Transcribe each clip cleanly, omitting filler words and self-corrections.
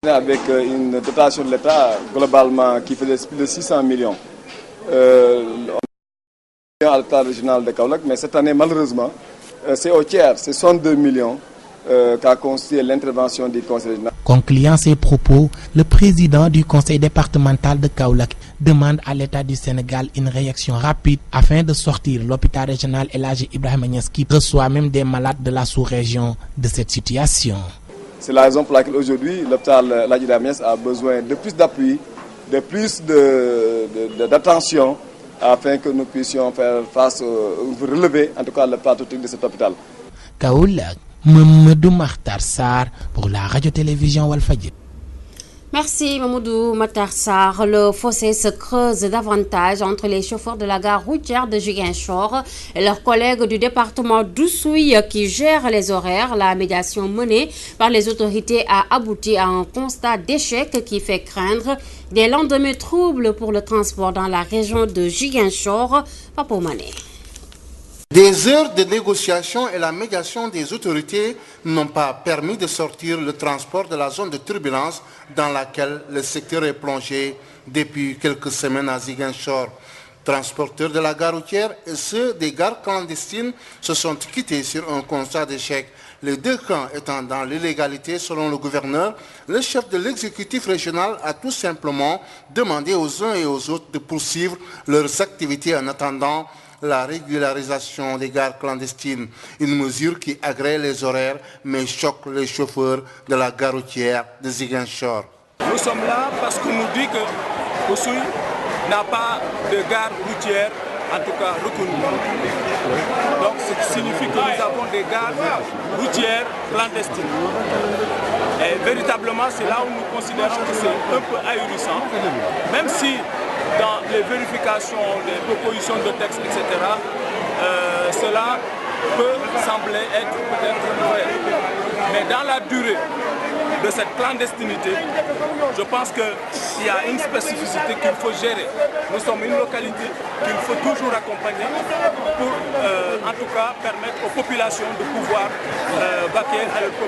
Avec une dotation de l'État globalement qui faisait plus de 600 millions. À l'État régional de Kaolack, mais cette année malheureusement c'est au tiers, c'est 62 millions qu'a constitué l'intervention du conseil régional. Concluant ses propos, le président du conseil départemental de Kaolack demande à l'État du Sénégal une réaction rapide afin de sortir l'hôpital régional El Hadji Ibrahima Niass qui reçoit même des malades de la sous-région de cette situation. C'est la raison pour laquelle aujourd'hui l'hôpital El Hadji Ibrahima Niass a besoin de plus d'appui, de plus d'attention afin que nous puissions faire face, relever en tout cas le plateau technique de cet hôpital. Kaolack, Mamadou Makhtar Sarr pour la radio-télévision Walfadjri. Merci Mamadou Makhtar Sarr. Le fossé se creuse davantage entre les chauffeurs de la gare routière de Ziguinchor et leurs collègues du département d'Oussouye qui gèrent les horaires. La médiation menée par les autorités a abouti à un constat d'échec qui fait craindre des lendemains troubles pour le transport dans la région de Ziguinchor. Papo Mané. Des heures de négociation et la médiation des autorités n'ont pas permis de sortir le transport de la zone de turbulence dans laquelle le secteur est plongé depuis quelques semaines à Ziguinchor. Transporteurs de la gare routière et ceux des gares clandestines se sont quittés sur un constat d'échec. Les deux camps étant dans l'illégalité selon le gouverneur, le chef de l'exécutif régional a tout simplement demandé aux uns et aux autres de poursuivre leurs activités en attendant la régularisation des gares clandestines, une mesure qui agrée les horaires mais choque les chauffeurs de la gare routière de Ziguinchor. Nous sommes là parce qu'on nous dit que Oussouye n'a pas de gare routière, en tout cas reconnue. Donc ce qui signifie que nous avons des gares routières clandestines. Et véritablement, c'est là où nous considérons que c'est un peu ahurissant, même si dans les vérifications, les propositions de texte, etc., cela peut sembler être peut-être vrai. Mais dans la durée de cette clandestinité, je pense qu'il y a une spécificité qu'il faut gérer. Nous sommes une localité qu'il faut toujours accompagner pour, en tout cas, permettre aux populations de pouvoir vaquer à leurs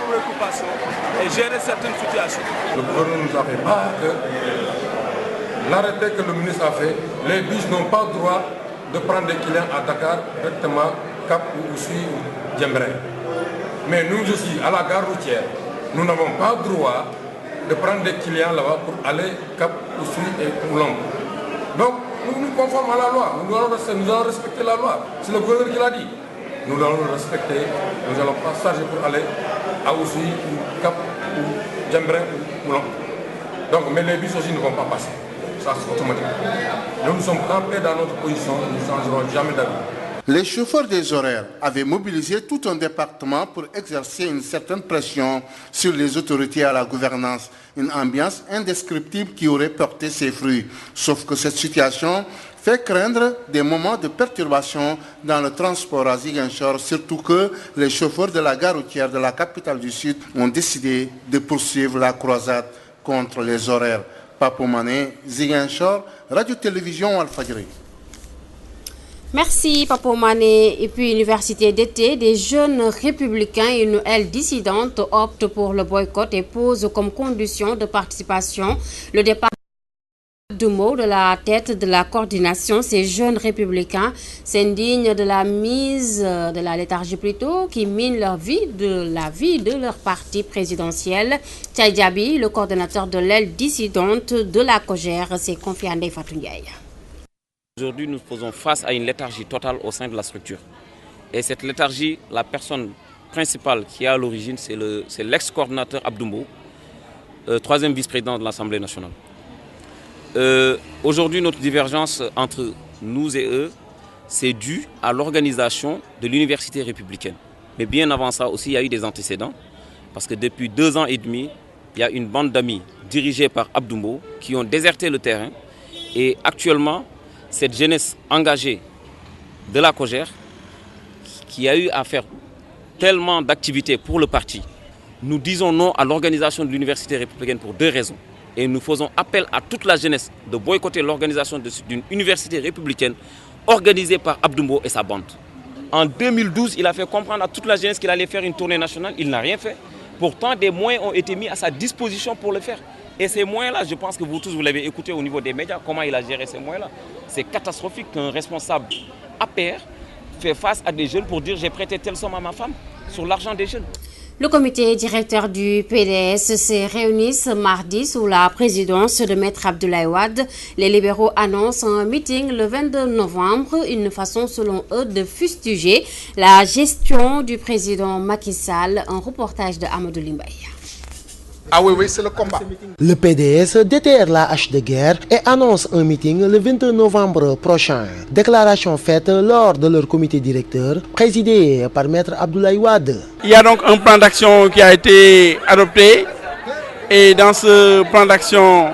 préoccupations et gérer certaines situations. Le gouvernement nous a fait part que l'arrêté que le ministre a fait, les bus n'ont pas le droit de prendre des clients à Dakar, directement Cap ou Oussouye ou Djembren. Mais nous aussi, à la gare routière, nous n'avons pas le droit de prendre des clients là-bas pour aller Cap, Oussouye et Oulom. Donc, nous nous conformons à la loi, nous allons respecter la loi. C'est le gouverneur qui l'a dit. Nous allons le respecter, nous n'allons pas charger pour aller à Oussouye ou Cap ou Djembren ou Oulom. Donc, mais les bus aussi ne vont pas passer. Ça, c'est automatique. Nous sommes campés dans notre position, nous ne changerons jamais d'avis. Les chauffeurs des horaires avaient mobilisé tout un département pour exercer une certaine pression sur les autorités à la gouvernance. Une ambiance indescriptible qui aurait porté ses fruits. Sauf que cette situation fait craindre des moments de perturbation dans le transport à Ziguinchor, surtout que les chauffeurs de la gare routière de la capitale du Sud ont décidé de poursuivre la croisade contre les horaires. Papo Mané, Ziguinchor, Radio-Télévision Walfadjri. Merci Papo Mané. Et puis université d'été, des jeunes républicains et une aile dissidente optent pour le boycott et posent comme condition de participation le départ de la tête de la coordination. Ces jeunes républicains s'indignent de la mise de la léthargie plutôt qui mine la vie de leur parti présidentiel. Tchaï Diaby, le coordonnateur de l'aile dissidente de la COJER, s'est confié à Ndeye Fatou Ndiaye. Aujourd'hui, nous faisons face à une léthargie totale au sein de la structure. Et cette léthargie, la personne principale qui est à l'origine, c'est l'ex-coordinateur Abdoumbo, troisième vice-président de l'Assemblée nationale. Aujourd'hui, notre divergence entre nous et eux, c'est dû à l'organisation de l'université républicaine. Mais bien avant ça aussi, il y a eu des antécédents. Parce que depuis 2 ans et demi, il y a une bande d'amis dirigée par Abdoumbo qui ont déserté le terrain. Et actuellement, cette jeunesse engagée de la COJER, qui a eu à faire tellement d'activités pour le parti, nous disons non à l'organisation de l'université républicaine pour 2 raisons. Et nous faisons appel à toute la jeunesse de boycotter l'organisation d'une université républicaine organisée par Abdoumbo et sa bande. En 2012, il a fait comprendre à toute la jeunesse qu'il allait faire une tournée nationale. Il n'a rien fait. Pourtant, des moyens ont été mis à sa disposition pour le faire. Et ces moyens-là, je pense que vous tous, vous l'avez écouté au niveau des médias, comment il a géré ces moyens-là. C'est catastrophique qu'un responsable APR fait face à des jeunes pour dire j'ai prêté telle somme à ma femme sur l'argent des jeunes. Le comité directeur du PDS s'est réuni ce mardi sous la présidence de Maître Abdoulaye Wade. Les libéraux annoncent un meeting le 22 novembre, une façon selon eux de fustiger la gestion du président Macky Sall. Un reportage de Amadou Limbay. Ah oui, c'est le combat. Le PDS déterre la hache de guerre et annonce un meeting le 22 novembre prochain. Déclaration faite lors de leur comité directeur, présidé par Maître Abdoulaye Wade. Il y a donc un plan d'action qui a été adopté. Et dans ce plan d'action,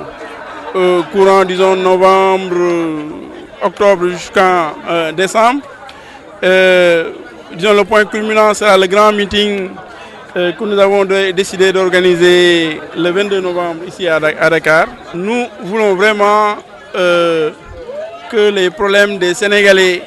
courant, disons, novembre, octobre jusqu'en décembre, disons, le point culminant sera le grand meeting que nous avons décidé d'organiser le 22 novembre ici à Dakar. Nous voulons vraiment que les problèmes des Sénégalais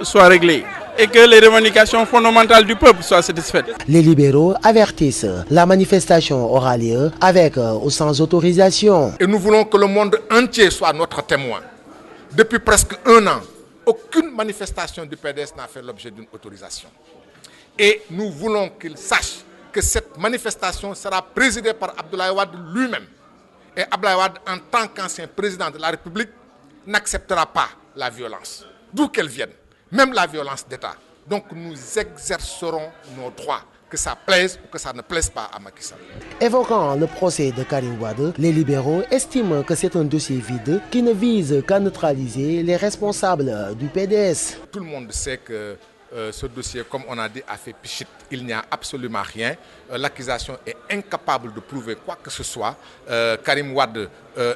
soient réglés et que les revendications fondamentales du peuple soient satisfaites. Les libéraux avertissent, la manifestation aura lieu avec ou sans autorisation. Et nous voulons que le monde entier soit notre témoin. Depuis presque 1 an, aucune manifestation du PDS n'a fait l'objet d'une autorisation. Et nous voulons qu'ils sachent que cette manifestation sera présidée par Abdoulaye Wade lui-même. Et Abdoulaye Wade, en tant qu'ancien président de la République, n'acceptera pas la violence, d'où qu'elle vienne, même la violence d'État. Donc nous exercerons nos droits, que ça plaise ou que ça ne plaise pas à Macky Sall. Évoquant le procès de Karim Wade, les libéraux estiment que c'est un dossier vide qui ne vise qu'à neutraliser les responsables du PDS. Tout le monde sait que ce dossier, comme on a dit, a fait pichit. Il n'y a absolument rien. L'accusation est incapable de prouver quoi que ce soit. Karim Wade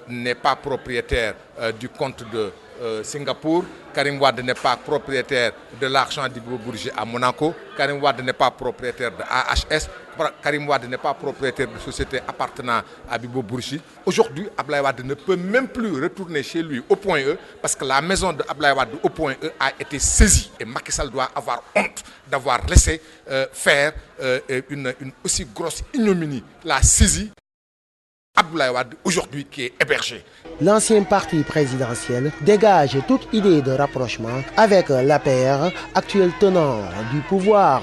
n'est pas propriétaire du compte de Singapour. Karim Wade n'est pas propriétaire de l'argent d'Ibo Bourgi à Monaco. Karim Wade n'est pas propriétaire de AHS. Karim Wade n'est pas propriétaire de société appartenant à Bibo Bourgi. Aujourd'hui, Abdoulaye Wade ne peut même plus retourner chez lui au point E parce que la maison de Abdoulaye Wade au point E a été saisie. Et Macky Sall doit avoir honte d'avoir laissé faire une aussi grosse ignominie, la saisie. Abdoulaye Wade aujourd'hui qui est hébergé. L'ancien parti présidentiel dégage toute idée de rapprochement avec l'APR, actuel tenant du pouvoir.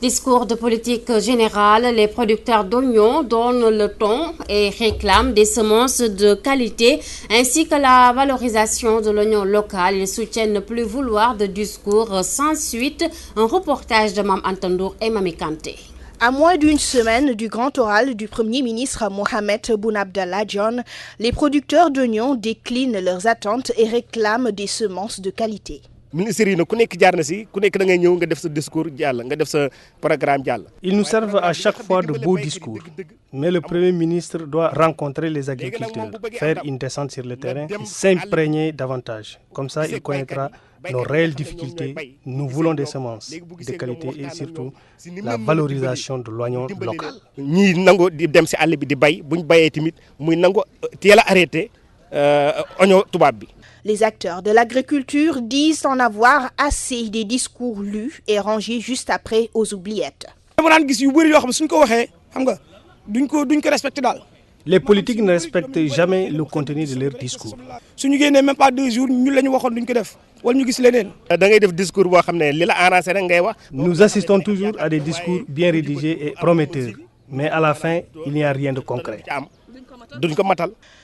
Discours de politique générale, les producteurs d'oignons donnent le ton et réclament des semences de qualité ainsi que la valorisation de l'oignon local. Ils soutiennent ne plus vouloir de discours sans suite. Un reportage de Mam Antandour et Mami Kanté. À moins d'une semaine du grand oral du Premier ministre Mohamed Boun Abdallah Dionne, les producteurs d'oignons déclinent leurs attentes et réclament des semences de qualité. Ils nous servent à chaque fois de beaux discours. Mais le Premier ministre doit rencontrer les agriculteurs, faire une descente sur le terrain, s'imprégner davantage. Comme ça, il connaîtra nos réelles difficultés. Nous voulons des semences de qualité et surtout la valorisation de l'oignon local. Les acteurs de l'agriculture disent en avoir assez des discours lus et rangés juste après aux oubliettes. Les politiques ne respectent jamais le contenu de leurs discours. Même pas 2 jours, nous assistons toujours à des discours bien rédigés et prometteurs, mais à la fin, il n'y a rien de concret.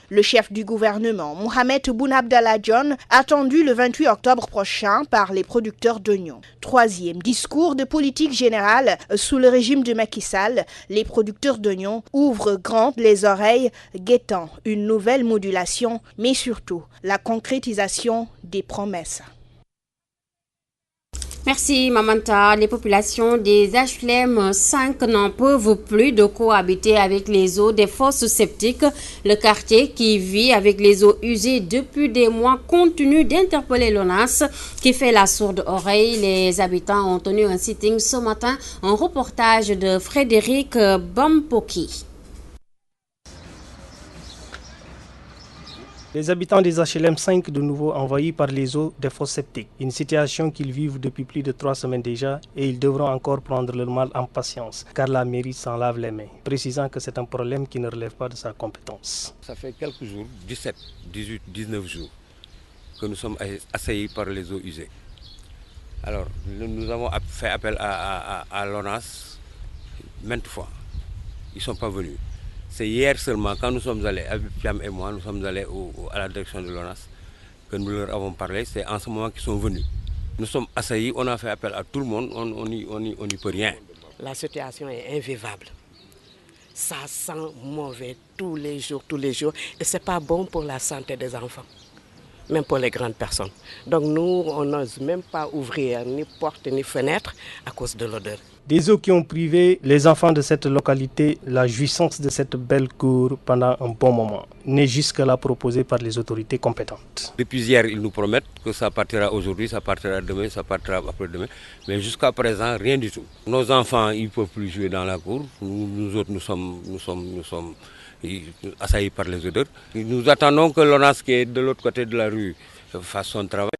Le chef du gouvernement, Mohamed Boun Abdallah Dionne, attendu le 28 octobre prochain par les producteurs d'oignons. 3e discours de politique générale sous le régime de Macky Sall. Les producteurs d'oignons ouvrent grandes les oreilles, guettant une nouvelle modulation, mais surtout la concrétisation des promesses. Merci Mamanta. Les populations des HLM 5 n'en peuvent plus de cohabiter avec les eaux des fosses septiques. Le quartier qui vit avec les eaux usées depuis des mois continue d'interpeller l'ONAS qui fait la sourde oreille. Les habitants ont tenu un sitting ce matin. Un reportage de Les habitants des HLM 5 de nouveau envahis par les eaux des fosses septiques, une situation qu'ils vivent depuis plus de 3 semaines déjà et ils devront encore prendre leur mal en patience car la mairie s'en lave les mains, précisant que c'est un problème qui ne relève pas de sa compétence. Ça fait quelques jours, 17, 18, 19 jours, que nous sommes assaillis par les eaux usées. Alors, nous avons fait appel à l'ONAS maintes fois. Ils ne sont pas venus. C'est hier seulement, quand nous sommes allés, Abib et moi, nous sommes allés à la direction de l'ONAS, que nous leur avons parlé. C'est en ce moment qu'ils sont venus. Nous sommes assaillis, on a fait appel à tout le monde, on n'y peut rien. La situation est invivable. Ça sent mauvais tous les jours. Et ce n'est pas bon pour la santé des enfants, même pour les grandes personnes. Donc nous, on n'ose même pas ouvrir ni porte ni fenêtre à cause de l'odeur. Des eaux qui ont privé les enfants de cette localité la jouissance de cette belle cour pendant un bon moment, née jusque-là proposée par les autorités compétentes. Depuis hier, ils nous promettent que ça partira aujourd'hui, ça partira demain, ça partira après-demain. Mais jusqu'à présent, rien du tout. Nos enfants, ils ne peuvent plus jouer dans la cour. Nous autres, nous sommes assaillis par les odeurs. Nous attendons que l'ONAS qui est de l'autre côté de la rue fasse son travail.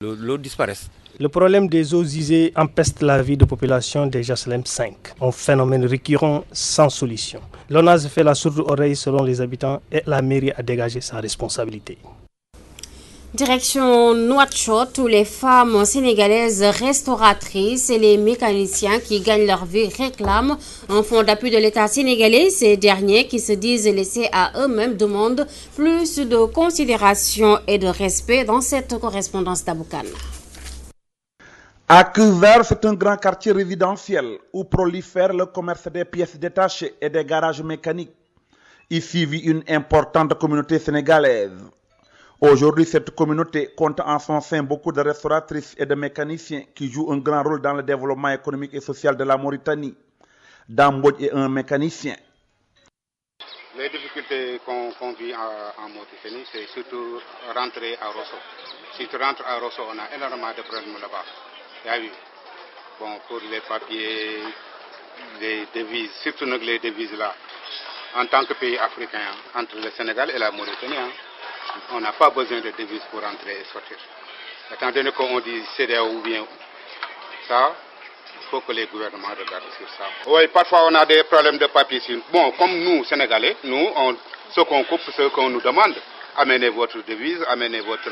L'eau disparaisse. Le problème des eaux usées empeste la vie de population des HLM 5, un phénomène récurrent sans solution. L'ONAS fait la sourde oreille selon les habitants et la mairie a dégagé sa responsabilité. Direction Nouakchott, où les femmes sénégalaises restauratrices et les mécaniciens qui gagnent leur vie réclament un fonds d'appui de l'État sénégalais. Ces derniers, qui se disent laissés à eux-mêmes, demandent plus de considération et de respect dans cette correspondance d'Aboukan. À Kuvert, c'est un grand quartier résidentiel où prolifère le commerce des pièces détachées et des garages mécaniques. Ici vit une importante communauté sénégalaise. Aujourd'hui, cette communauté compte en son sein beaucoup de restauratrices et de mécaniciens qui jouent un grand rôle dans le développement économique et social de la Mauritanie. Dambodj est un mécanicien. Les difficultés qu'on vit en Mauritanie, c'est surtout rentrer à Rosso. Si tu rentres à Rosso, on a énormément de problèmes là-bas. Bon, pour les papiers, les devises, surtout les devises là, en tant que pays africain, entre le Sénégal et la Mauritanie, on n'a pas besoin de devises pour entrer et sortir. Étant donné qu'on dit CEDEAO ou bien ça, il faut que les gouvernements regardent sur ça. Oui, parfois on a des problèmes de papiers. Bon, comme nous, Sénégalais, ce qu'on coupe, ce qu'on nous demande, amenez votre devise, amenez votre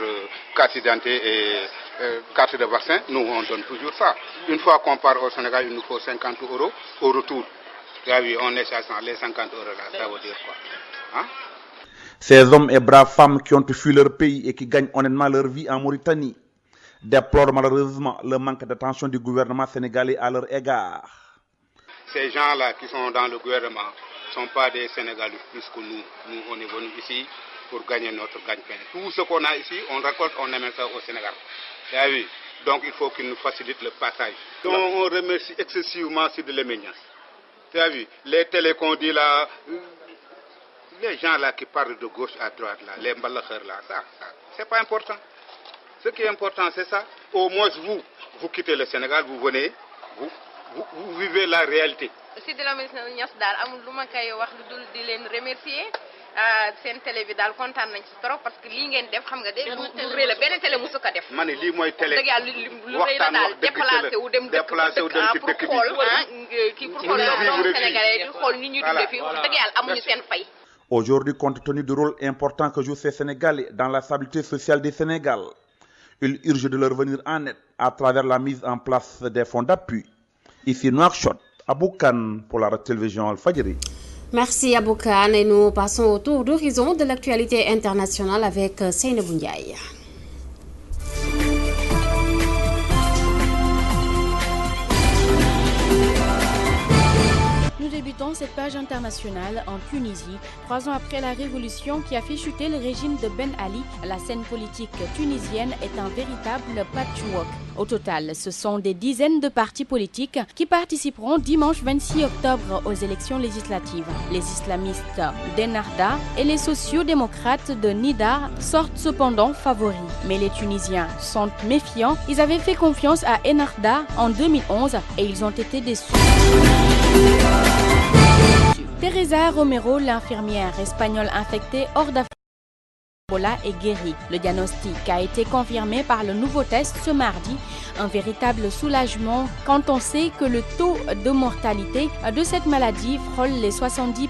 carte d'identité et carte de vaccin, nous on donne toujours ça. Une fois qu'on part au Sénégal, il nous faut 50 € au retour. Là, oui, on échange les 50 € là, ça veut dire quoi, hein? Ces hommes et braves femmes qui ont fui leur pays et qui gagnent honnêtement leur vie en Mauritanie déplorent malheureusement le manque d'attention du gouvernement sénégalais à leur égard. Ces gens-là qui sont dans le gouvernement ne sont pas des Sénégalais plus que nous. Nous, on est venus ici pour gagner notre gagne-pain. Tout ce qu'on a ici, on récolte, on amène ça au Sénégal. Oui. Donc il faut qu'ils nous facilitent le passage. Donc, on remercie excessivement Sidi Lemenias. Les télés qu'on dit là, les gens là qui parlent de gauche à droite, là, les mbalakhers là, ça c'est pas important. Ce qui est important, c'est ça. Au moins, vous quittez le Sénégal, vous venez, vous vivez la réalité. Sidi Lemenias daal amul lu ma koy wax lu dul di leen remercier seen télé bi daal kontaan nañ ci trop parce que lii ngeen def xam nga de lu rëy la benn télé musu ko def. ma ne lii mooy télé dëgg yàlla lu rëy la daal déplacé wu dem dëkk pour xool kii pour xool doomu sénégalais di xool ni ñuy dundee fii wax dëgg yàlla amuñu seen fay. Aujourd'hui, compte tenu du rôle important que jouent ces Sénégalais dans la stabilité sociale du Sénégal, il urge de leur venir en aide à travers la mise en place des fonds d'appui. Ici Nouakchott, Aboukan pour la télévision Al-Fadjri. Merci Aboukan et nous passons au tour d'horizon de l'actualité internationale avec Seynabou Ndiaye. Nous débutons cette page internationale en Tunisie. 3 ans après la révolution qui a fait chuter le régime de Ben Ali, la scène politique tunisienne est un véritable patchwork. Au total, ce sont des dizaines de partis politiques qui participeront dimanche 26 octobre aux élections législatives. Les islamistes d'Ennahda et les sociaux-démocrates de Nida sortent cependant favoris. Mais les Tunisiens sont méfiants. Ils avaient fait confiance à Ennahda en 2011 et ils ont été déçus. Teresa Romero, l'infirmière espagnole infectée hors d'Afrique. Ebola est guéri. Le diagnostic a été confirmé par le nouveau test ce mardi. Un véritable soulagement quand on sait que le taux de mortalité de cette maladie frôle les 70%.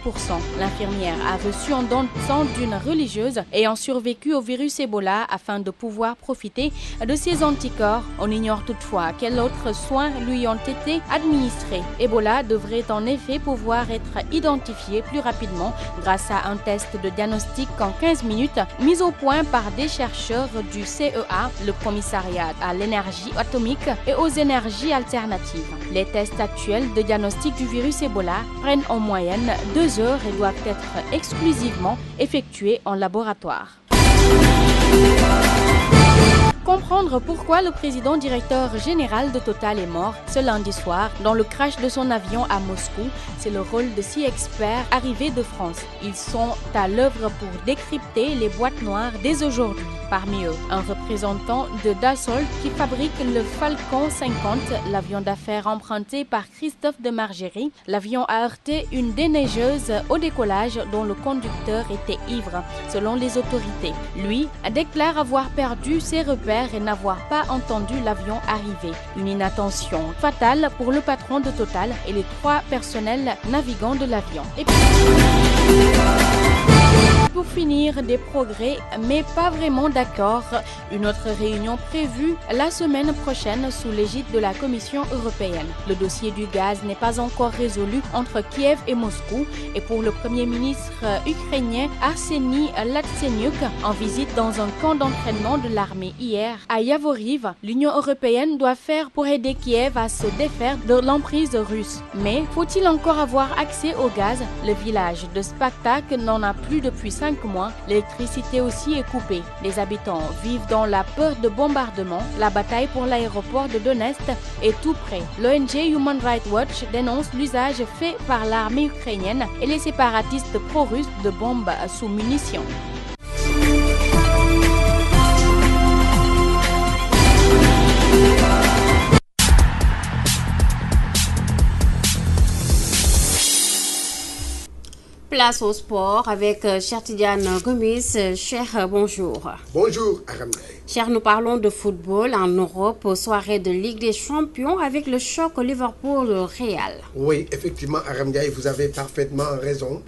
L'infirmière a reçu un don de sang d'une religieuse ayant survécu au virus Ebola afin de pouvoir profiter de ses anticorps. On ignore toutefois quels autres soins lui ont été administrés. Ebola devrait en effet pouvoir être identifié plus rapidement grâce à un test de diagnostic en 15 minutes mis au point par des chercheurs du CEA, le commissariat à l'énergie atomique et aux énergies alternatives. Les tests actuels de diagnostic du virus Ebola prennent en moyenne 2 heures et doivent être exclusivement effectués en laboratoire. Comprendre pourquoi le président directeur général de Total est mort ce lundi soir dans le crash de son avion à Moscou, c'est le rôle de 6 experts arrivés de France. Ils sont à l'œuvre pour décrypter les boîtes noires dès aujourd'hui. Parmi eux, un représentant de Dassault qui fabrique le Falcon 50, l'avion d'affaires emprunté par Christophe de Margerie. L'avion a heurté une déneigeuse au décollage dont le conducteur était ivre, selon les autorités. Lui déclare avoir perdu ses repères et n'avoir pas entendu l'avion arriver. Une inattention fatale pour le patron de Total et les 3 personnels navigants de l'avion. Et pour finir, des progrès, mais pas vraiment d'accord. Une autre réunion prévue la semaine prochaine sous l'égide de la Commission européenne. Le dossier du gaz n'est pas encore résolu entre Kiev et Moscou. Et pour le Premier ministre ukrainien Arseniy Yatsenyuk, en visite dans un camp d'entraînement de l'armée hier à Yavoriv, l'Union européenne doit faire pour aider Kiev à se défaire de l'emprise russe. Mais faut-il encore avoir accès au gaz? Le village de Spartak n'en a plus depuis 5 mois. L'électricité aussi est coupée. Les habitants vivent dans la peur de bombardements. La bataille pour l'aéroport de Donetsk est tout près. L'ONG Human Rights Watch dénonce l'usage fait par l'armée ukrainienne et les séparatistes pro-russes de bombes sous munitions. Place au sport avec Chertidiane Gomis. Cher, bonjour. Bonjour, Aramay. Cher, nous parlons de football en Europe, soirée de Ligue des Champions avec le choc Liverpool-Real. Oui, effectivement, Aramay, vous avez parfaitement raison.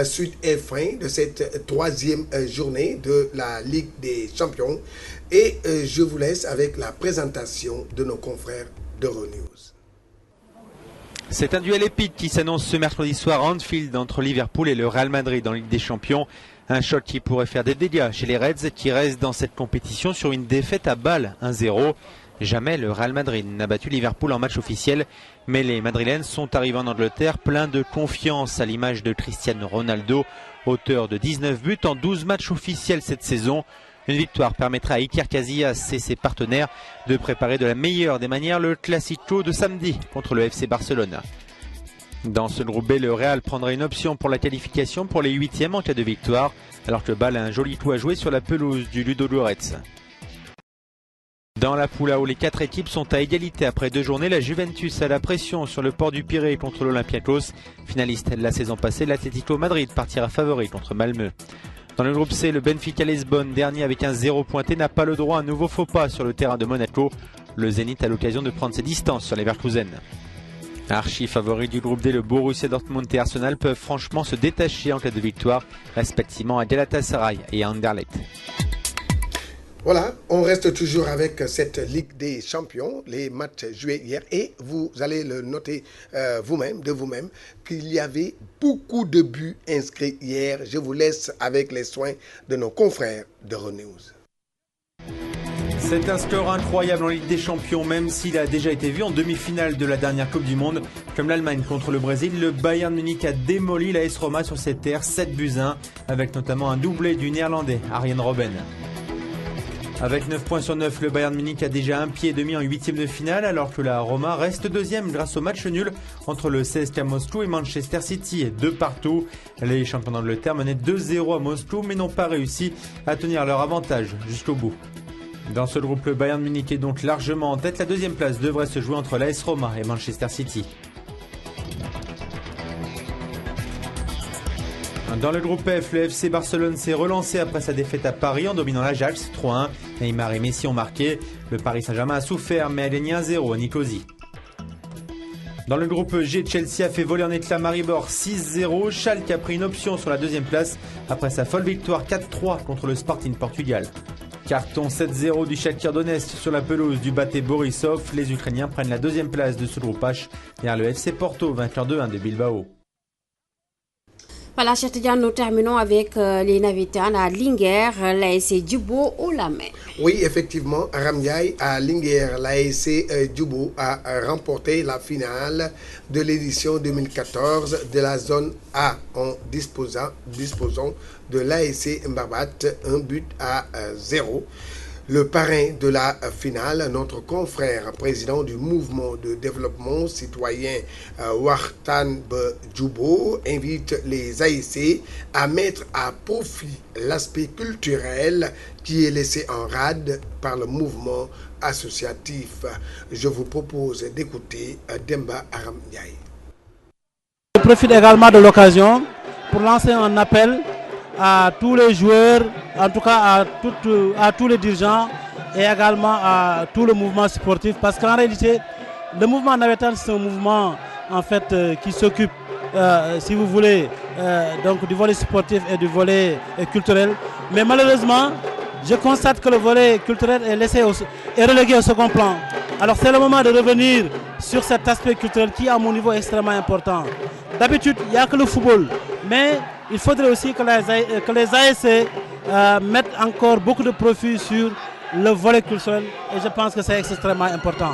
Suite et fin de cette 3e journée de la Ligue des Champions. Et je vous laisse avec la présentation de nos confrères d'Euronews. C'est un duel épique qui s'annonce ce mercredi soir à Anfield entre Liverpool et le Real Madrid en Ligue des Champions. Un choc qui pourrait faire des dégâts chez les Reds qui restent dans cette compétition sur une défaite à Bâle 1-0. Jamais le Real Madrid n'a battu Liverpool en match officiel, mais les Madrilènes sont arrivés en Angleterre pleins de confiance à l'image de Cristiano Ronaldo, auteur de 19 buts en 12 matchs officiels cette saison. Une victoire permettra à Iker Casillas et ses partenaires de préparer de la meilleure des manières le Classico de samedi contre le FC Barcelone. Dans ce groupe B, le Real prendra une option pour la qualification pour les 8e en cas de victoire, alors que Bâle a un joli coup à jouer sur la pelouse du Ludo Goretz. Dans la poule A où les 4 équipes sont à égalité après 2 journées, la Juventus a la pression sur le port du Pirée contre l'Olympiakos. Finaliste de la saison passée, l'Atlético Madrid partira favori contre Malmö. Dans le groupe C, le Benfica Lisbonne, dernier avec un 0 pointé, n'a pas le droit à un nouveau faux pas sur le terrain de Monaco. Le Zénith a l'occasion de prendre ses distances sur les Leverkusen. Archi favori du groupe D, le Borussia Dortmund et Arsenal peuvent franchement se détacher en cas de victoire, respectivement à Galatasaray et à Anderlecht. Voilà, on reste toujours avec cette Ligue des Champions, les matchs joués hier, et vous allez le noter vous-même, qu'il y avait beaucoup de buts inscrits hier. Je vous laisse avec les soins de nos confrères d'Euronews. C'est un score incroyable en Ligue des Champions, même s'il a déjà été vu en demi-finale de la dernière Coupe du Monde. Comme l'Allemagne contre le Brésil, le Bayern Munich a démoli la AS Roma sur cette terre, 7-1, avec notamment un doublé du Néerlandais Arjen Robben. Avec 9 points sur 9, le Bayern Munich a déjà un pied et demi en 8e de finale, alors que la Roma reste 2e grâce au match nul entre le CSKA Moscou et Manchester City, 2-2. Les champions d'Angleterre menaient 2-0 à Moscou, mais n'ont pas réussi à tenir leur avantage jusqu'au bout. Dans ce groupe, le Bayern Munich est donc largement en tête. La 2e place devrait se jouer entre l'AS Roma et Manchester City. Dans le groupe F, le FC Barcelone s'est relancé après sa défaite à Paris en dominant l'Ajax 3-1. Neymar et Messi ont marqué. Le Paris Saint-Germain a souffert mais a gagné 1-0 à Nicosie. Dans le groupe G, Chelsea a fait voler en éclats Maribor 6-0. Schalke a pris une option sur la deuxième place après sa folle victoire 4-3 contre le Sporting Portugal. Carton 7-0 du Shakhtar Donetsk sur la pelouse du Bate Borisov. Les Ukrainiens prennent la deuxième place de ce groupe H derrière le FC Porto, vainqueur 2-1 de Bilbao. Voilà, chers étudiants, nous terminons avec les Navitanes à Linguère, l'ASC Djubo au la main. Oui, effectivement, Ramdiaï à Linguère, l'ASC Djubo a remporté la finale de l'édition 2014 de la zone A en disposant de l'ASC Mbabat 1-0. Le parrain de la finale, notre confrère président du mouvement de développement citoyen Wartan Djubo, invite les ASC à mettre à profit l'aspect culturel qui est laissé en rade par le mouvement associatif. Je vous propose d'écouter Demba Aram Ndiaye. Je profite également de l'occasion pour lancer un appel à tous les joueurs, en tout cas à tous les dirigeants et également à tout le mouvement sportif, parce qu'en réalité le mouvement navétane c'est un mouvement en fait qui s'occupe si vous voulez donc du volet sportif et du volet culturel, mais malheureusement je constate que le volet culturel est relégué au second plan. Alors c'est le moment de revenir sur cet aspect culturel qui à mon niveau est extrêmement important. D'habitude il n'y a que le football, mais il faudrait aussi que les ASC mettent encore beaucoup de profit sur le volet culturel et je pense que c'est extrêmement important.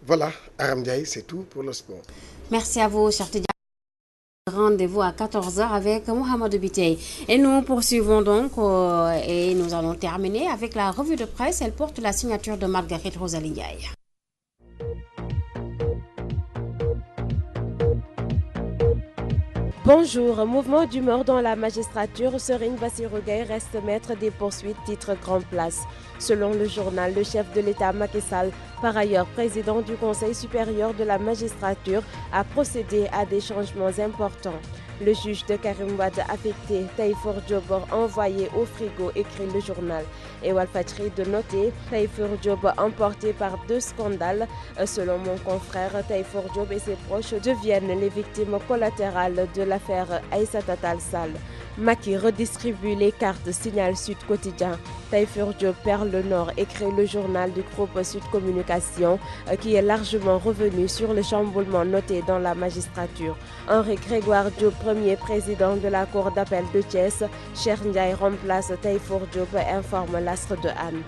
Voilà, Aram Ndiaye, c'est tout pour le sport. Merci à vous, chers téléspectateurs. Rendez-vous à 14h avec Mohamed Bitey. Et nous poursuivons donc et nous allons terminer avec la revue de presse. Elle porte la signature de Marguerite Rosalie Ndiaye. Bonjour, mouvement d'humeur dans la magistrature, Serigne Bassirou Gueye reste maître des poursuites, titre Grand Place. Selon le journal, le chef de l'État Macky Sall, par ailleurs président du Conseil supérieur de la magistrature, a procédé à des changements importants. Le juge de Karim Wade affecté, Taïfour Diop envoyé au frigo, écrit le journal. Et Walfatri de noter, Taïfour Diop emporté par 2 scandales. Selon mon confrère, Taïfour Diop et ses proches deviennent les victimes collatérales de l'affaire Aïssata Tall Sall. Macky redistribue les cartes, signale Sud Quotidien. Taïfour Diop perd le Nord, écrit le journal du groupe Sud Communication, qui est largement revenu sur le chamboulement noté dans la magistrature. Henri Grégoire Diop, premier président de la Cour d'appel de Thiès, Cheikh Ndiaye remplace Taïfour Diop, informe l'Astre de Anne.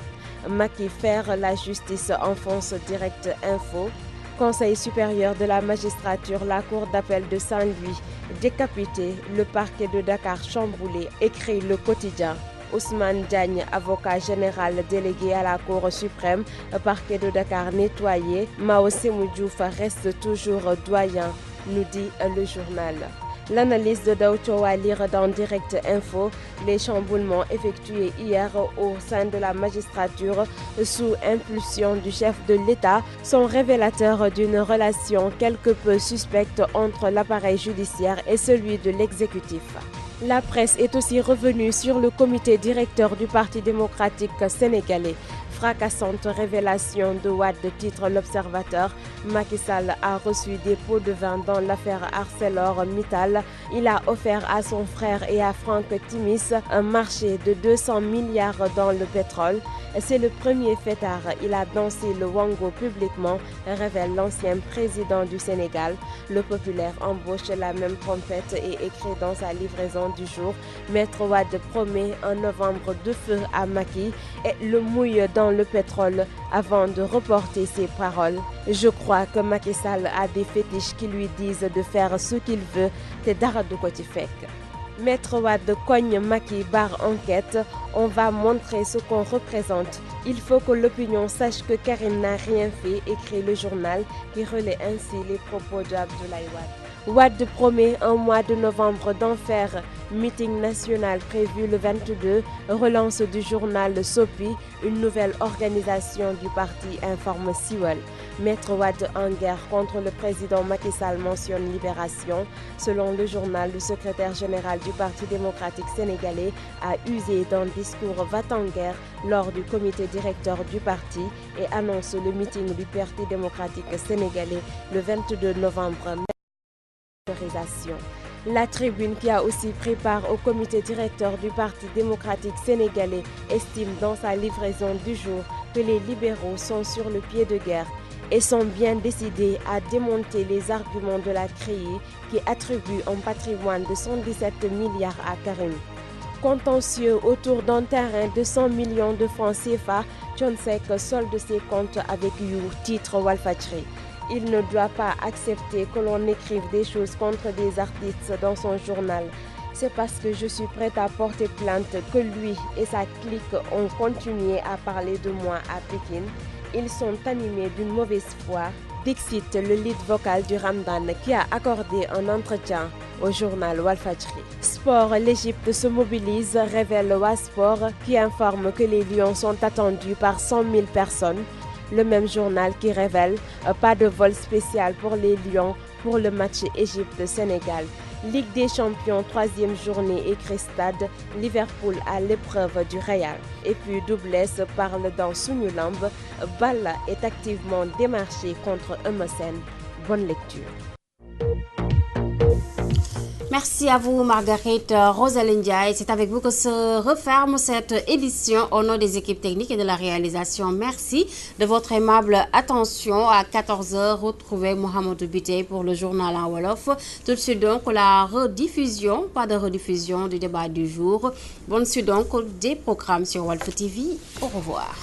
Macky faire la justice, enfonce Direct Info. Conseil supérieur de la magistrature, la Cour d'appel de Saint-Louis, décapité, le parquet de Dakar chamboulé, écrit le quotidien. Ousmane Diagne, avocat général délégué à la Cour suprême, parquet de Dakar nettoyé. Mao Sémou Diouf reste toujours doyen, nous dit le journal. L'analyse de Daoucho à lire dans Direct Info, les chamboulements effectués hier au sein de la magistrature sous impulsion du chef de l'État sont révélateurs d'une relation quelque peu suspecte entre l'appareil judiciaire et celui de l'exécutif. La presse est aussi revenue sur le comité directeur du Parti démocratique sénégalais. Fracassante révélation de Wade, titre l'Observateur. Macky Sall a reçu des pots de vin dans l'affaire ArcelorMittal. Il a offert à son frère et à Franck Timis un marché de 200 milliards dans le pétrole. C'est le premier fêtard. Il a dansé le wango publiquement, révèle l'ancien président du Sénégal. Le populaire embauche la même trompette et écrit dans sa livraison du jour. Maître Wade promet en novembre de feu à Macky et le mouille dans le pétrole avant de reporter ses paroles. Je crois que Macky Sall a des fétiches qui lui disent de faire ce qu'il veut, te dara du ko ci fekk. Maître Wade cogne Macky barre enquête. On va montrer ce qu'on représente. Il faut que l'opinion sache que Karim n'a rien fait, écrit le journal qui relaie ainsi les propos de Abdoulaye Wade. Wade promet un mois de novembre d'enfer. Meeting national prévu le 22. Relance du journal Sopi. Une nouvelle organisation du parti informe Siwal. Maître Wade en guerre contre le président Macky Sall mentionne Libération. Selon le journal, le secrétaire général du Parti démocratique sénégalais a usé d'un discours va-t-en-guerre lors du comité directeur du parti et annonce le meeting du Parti démocratique sénégalais le 22 novembre. La tribune, qui a aussi pris part au comité directeur du Parti démocratique sénégalais, estime dans sa livraison du jour que les libéraux sont sur le pied de guerre et sont bien décidés à démonter les arguments de la CREI qui attribue un patrimoine de 117 milliards à Karim. Contentieux autour d'un terrain de 100 millions de francs CFA, Thione Seck solde ses comptes avec You, titre Walfadjri. Il ne doit pas accepter que l'on écrive des choses contre des artistes dans son journal. C'est parce que je suis prête à porter plainte que lui et sa clique ont continué à parler de moi à Pékin. Ils sont animés d'une mauvaise foi. Dixit, le lead vocal du Ramadan, qui a accordé un entretien au journal Walfadjri. Sport, l'Égypte se mobilise, révèle Wasport, qui informe que les Lions sont attendus par 100 000 personnes. Le même journal qui révèle pas de vol spécial pour les Lions pour le match Égypte-Sénégal. Ligue des Champions, 3e journée écrit stade, Liverpool à l'épreuve du Real. Et puis Doublesse parle dans Sunu Lamb, Balla est activement démarché contre Eumeu Sène. Bonne lecture. Merci à vous, Marguerite Rosalindia. Et c'est avec vous que se referme cette édition au nom des équipes techniques et de la réalisation. Merci de votre aimable attention. À 14h, retrouvez Mohamedou Biteye pour le journal en Wolof. Tout de suite donc, la rediffusion, pas de rediffusion du débat du jour. Bonne suite donc des programmes sur Walf TV. Au revoir.